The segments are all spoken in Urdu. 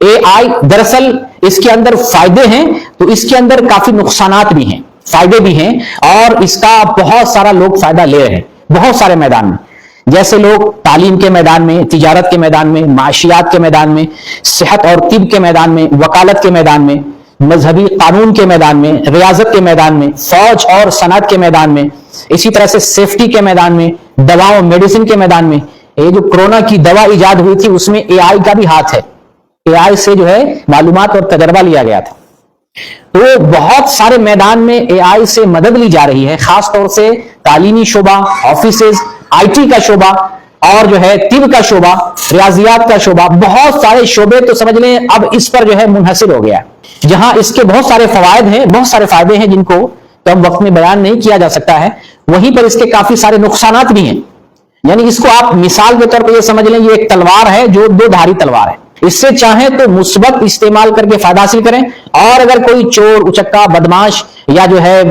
اے آئی دراصل اس کے اندر فائدے ہیں تو اس کے اندر کافی نقصانات بھی ہیں، فائدے بھی ہیں، اور اس کا بہت سارا لوگ فائدہ لے رہے ہیں بہت سارے میدان میں، جیسے لوگ تعلیم کے میدان میں، تجارت کے میدان میں، معاشیات کے میدان میں، صحت اور طب کے میدان میں، وکالت کے میدان میں، مذہبی قانون کے میدان میں، ریاضت کے میدان میں، فوج اور صنعت کے میدان میں، اسی طرح سے سیفٹی کے میدان میں، دواؤں میڈیسن کے میدان میں۔ یہ جو کرونا کی دوا ایجاد ہوئی تھی اس میں اے آئی کا بھی ہاتھ ہے، اے آئی سے جو ہے معلومات اور تجربہ لیا گیا تھا۔ تو بہت سارے میدان میں اے آئی سے مدد لی جا رہی ہے، خاص طور سے تعلیمی شعبہ، آفیسز، آئی ٹی کا شعبہ، اور جو ہے طب کا شعبہ، ریاضیات کا شعبہ، بہت سارے شعبے تو سمجھ لیں اب اس پر جو ہے منحصر ہو گیا ہے، جہاں اس کے بہت سارے فوائد ہیں، بہت سارے فائدے ہیں جن کو کم وقت میں بیان نہیں کیا جا سکتا ہے، وہیں پر اس کے کافی سارے نقصانات بھی ہیں۔ یعنی اس کو آپ مثال کے طور پہ یہ سمجھ لیں یہ ایک تلوار ہے جو دو دھاری تلوار ہے، اس سے چاہیں تو مثبت استعمال کر کے فائدہ حاصل کریں، اور اگر کوئی چور اچکا بدماش یا جو ہے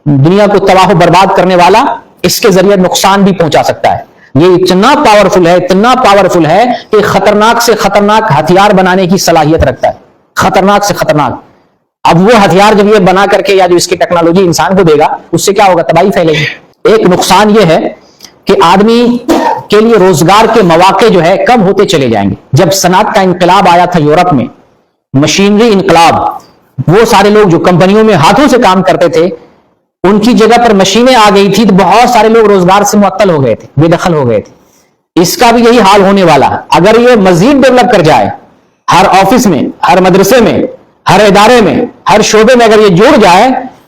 دنیا کو تباہ و برباد کرنے والا اس کے ذریعے نقصان بھی پہنچا سکتا ہے۔ یہ اتنا پاورفل ہے، اتنا پاورفل ہے کہ خطرناک سے خطرناک ہتھیار بنانے کی صلاحیت رکھتا ہے، خطرناک سے خطرناک۔ اب وہ ہتھیار جب یہ بنا کر کے یا جو اس کی ٹیکنالوجی انسان کو دے گا اس سے کیا ہوگا؟ تباہی پھیلے گی۔ ایک نقصان یہ ہے کہ آدمی کے لیے روزگار کے مواقع جو ہے کم ہوتے چلے جائیں گے۔ جب صنعت کا انقلاب آیا تھا یورپ میں، مشینری انقلاب، وہ سارے لوگ جو کمپنیوں میں ہاتھوں سے کام کرتے تھے ان کی جگہ پر مشینیں آ گئی تھی، تو بہت سارے لوگ روزگار سے معطل ہو گئے تھے، بے دخل ہو گئے تھے۔ اس کا بھی یہی حال ہونے والا ہے اگر یہ مزید ڈیولپ کر جائے، ہر آفس میں، ہر مدرسے میں، ہر ادارے میں، ہر شعبے میں اگر یہ جڑ جائے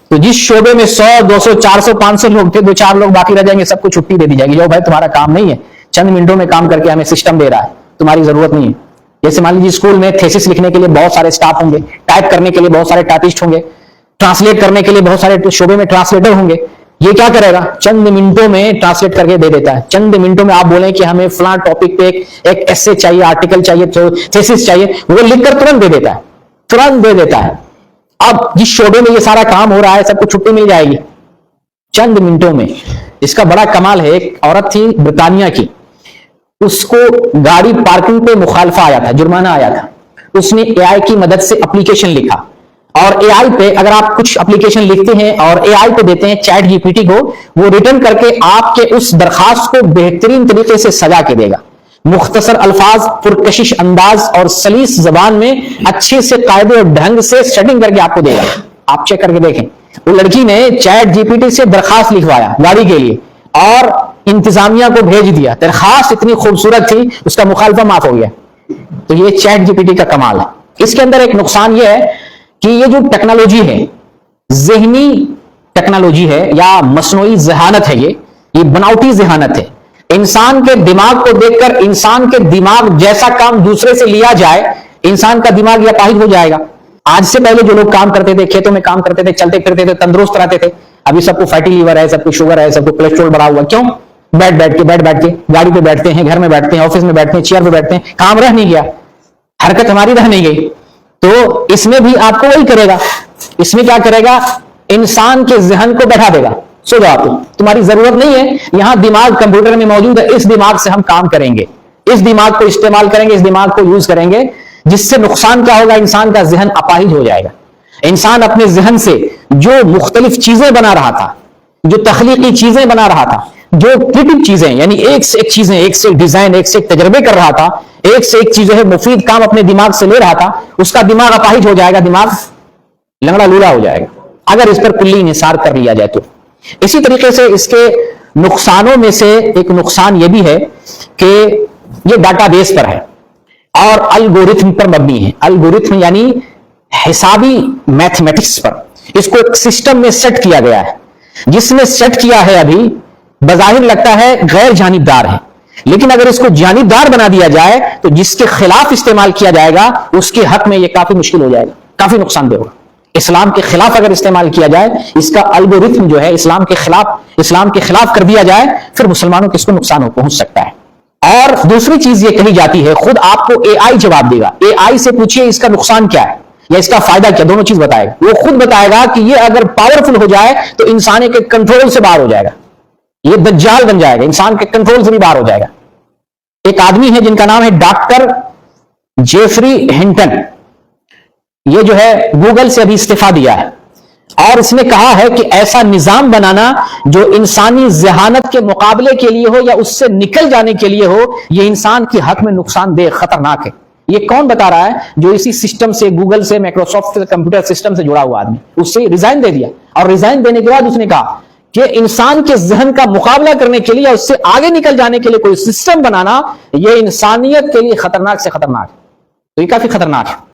تو جس شعبے میں 100 200 400 500 لوگ تھے، 2-4 لوگ باقی رہ جائیں گے، سب کو چھٹی دے دی جائے گی، جو بھائی تمہارا کام نہیں ہے، چند منٹوں میں کام کر کے ہمیں سسٹم دے رہا ہے، تمہاری ضرورت نہیں ہے۔ جیسے مان لیجیے اسکول میں تھیسس لکھنے کے لیے بہت سارے سٹاف ہوں گے، ٹائپ کرنے کے لیے بہت سارے ٹائپسٹ ہوں گے، ٹرانسلیٹ کرنے کے لیے بہت سارے شعبے میں ٹرانسلیٹر ہوں گے، یہ کیا کرے گا؟ چند منٹوں میں ٹرانسلیٹ کر کے دے دیتا ہے۔ چند منٹوں میں آپ بولیں کہ ہمیں فلاں ٹاپک پہ ایک ایسے چاہیے، آرٹیکل چاہیے، تھیسس چاہیے، وہ لکھ کر ترنت دے دیتا ہے، ترنت دے دیتا ہے۔ اب جس شعبے میں یہ سارا کام ہو رہا ہے سب کو چھٹی مل جائے گی چند منٹوں میں۔ اس کا بڑا کمال ہے، ایک عورت تھی برطانیہ کی، اس کو گاڑی پارکنگ پہ مخالفہ آیا تھا، جرمانہ آیا تھا، اس نے اے آئی کی مدد سے اپلیکیشن لکھا، اور اے آئی پہ اگر آپ کچھ اپلیکیشن لکھتے ہیں اور اے آئی کو دیتے ہیں چیٹ جی پی ٹی کو، وہ ریٹرن کر کے آپ کے اس درخواست کو بہترین طریقے سے سجا کے دے گا، مختصر الفاظ، پرکشش انداز اور سلیس زبان میں اچھے سے قاعدے اور ڈھنگ سے سیٹنگ کر کے آپ کو دے گا۔ آپ چیک کر کے دیکھیں، وہ لڑکی نے چیٹ جی پی ٹی سے درخواست لکھوایا گاڑی کے لیے اور انتظامیہ کو بھیج دیا، درخواست اتنی خوبصورت تھی اس کا مخالفہ معاف ہو گیا۔ تو یہ چیٹ جی پی ٹی کا کمال ہے۔ اس کے اندر ایک نقصان یہ ہے کہ یہ جو ٹیکنالوجی ہے، ذہنی ٹیکنالوجی ہے یا مصنوعی ذہانت ہے، یہ بناوٹی ذہانت ہے۔ انسان کے دماغ کو دیکھ کر انسان کے دماغ جیسا کام دوسرے سے لیا جائے، انسان کا دماغ یہ اپاہج ہو جائے گا۔ آج سے پہلے جو لوگ کام کرتے تھے، کھیتوں میں کام کرتے تھے، چلتے پھرتے تھے، تندرست رہتے تھے، ابھی سب کو فیٹی لیور ہے، سب کو شوگر ہے، سب کو کولیسٹرول بڑھا ہوا، کیوں؟ بیٹھ کے گاڑی پہ بیٹھتے ہیں، گھر میں بیٹھتے ہیں، آفس میں بیٹھتے ہیں، چیئر پہ بیٹھتے ہیں، کام رہ نہیں گیا، حرکت ہماری رہ نہیں گئی۔ تو اس میں بھی آپ کو وہی کرے گا، اس میں کیا کرے گا؟ انسان کے ذہن کو بیٹھا دے گا، سو جاؤ تمہاری ضرورت نہیں ہے، یہاں دماغ کمپیوٹر میں موجود ہے، اس دماغ سے ہم کام کریں گے، اس دماغ کو استعمال کریں گے، اس دماغ کو یوز کریں گے، جس سے نقصان کیا ہوگا؟ انسان کا ذہن اپاہج ہو جائے گا۔ انسان اپنے ذہن سے جو مختلف چیزیں بنا رہا تھا، جو تخلیقی چیزیں بنا رہا تھا، جو کریٹو چیزیں، یعنی ایک سے ایک چیزیں، ایک سے ایک ڈیزائن، ایک سے ایک تجربے کر رہا تھا، ایک سے ایک چیز جو ہے مفید کام اپنے دماغ سے لے رہا تھا، اس کا دماغ اپاہج ہو جائے گا، دماغ لنگڑا لولا ہو جائے گا اگر اس پر کلی انحصار کر لیا جائے تو۔ اسی طریقے سے اس کے نقصانوں میں سے ایک نقصان یہ بھی ہے کہ یہ ڈاٹا بیس پر ہے اور الگورتھم پر مبنی ہے۔ الگورتھم یعنی حسابی میتھمیٹکس پر، اس کو ایک سسٹم میں سیٹ کیا گیا ہے، جس میں سیٹ کیا ہے ابھی بظاہر لگتا ہے غیر جانبدار ہے، لیکن اگر اس کو جانبدار بنا دیا جائے تو جس کے خلاف استعمال کیا جائے گا اس کے حق میں یہ کافی مشکل ہو جائے گا، کافی نقصان دہ ہوگا۔ اسلام کے خلاف اگر استعمال کیا جائے، اس کا الگورتھم جو ہے اسلام کے خلاف کر دیا جائے، پھر مسلمانوں کو اس کو نقصان پہنچ سکتا ہے۔ اور دوسری چیز یہ کہی جاتی ہے، خود آپ کو اے آئی جواب دے گا، اے آئی سے پوچھئے اس کا نقصان کیا ہے یا اس کا فائدہ کیا، دونوں چیز بتائے گا۔ وہ خود بتائے گا کہ یہ اگر پاورفل ہو جائے تو انسان کے کنٹرول سے باہر ہو جائے گا، یہ دجال بن جائے گا، انسان کے کنٹرول سے بھی باہر ہو جائے گا۔ ایک آدمی ہے جن کا نام ہے ڈاکٹر جیفری ہنٹن، یہ جو ہے گوگل سے ابھی استعفیٰ دیا ہے، اور اس نے کہا ہے کہ ایسا نظام بنانا جو انسانی ذہانت کے مقابلے کے لیے ہو یا اس سے نکل جانے کے لیے ہو، یہ انسان کے حق میں نقصان دہ، خطرناک ہے۔ یہ کون بتا رہا ہے؟ جو اسی سسٹم سے، گوگل سے، مائکروسافٹ سے، کمپیوٹر سسٹم سے جڑا ہوا آدمی، اس سے ریزائن دے دیا، اور ریزائن دینے کے بعد اس نے کہا کہ انسان کے ذہن کا مقابلہ کرنے کے لیے، اس سے آگے نکل جانے کے لیے کوئی سسٹم بنانا، یہ انسانیت کے لیے خطرناک سے خطرناک ہے۔ تو یہ کافی خطرناک ہے۔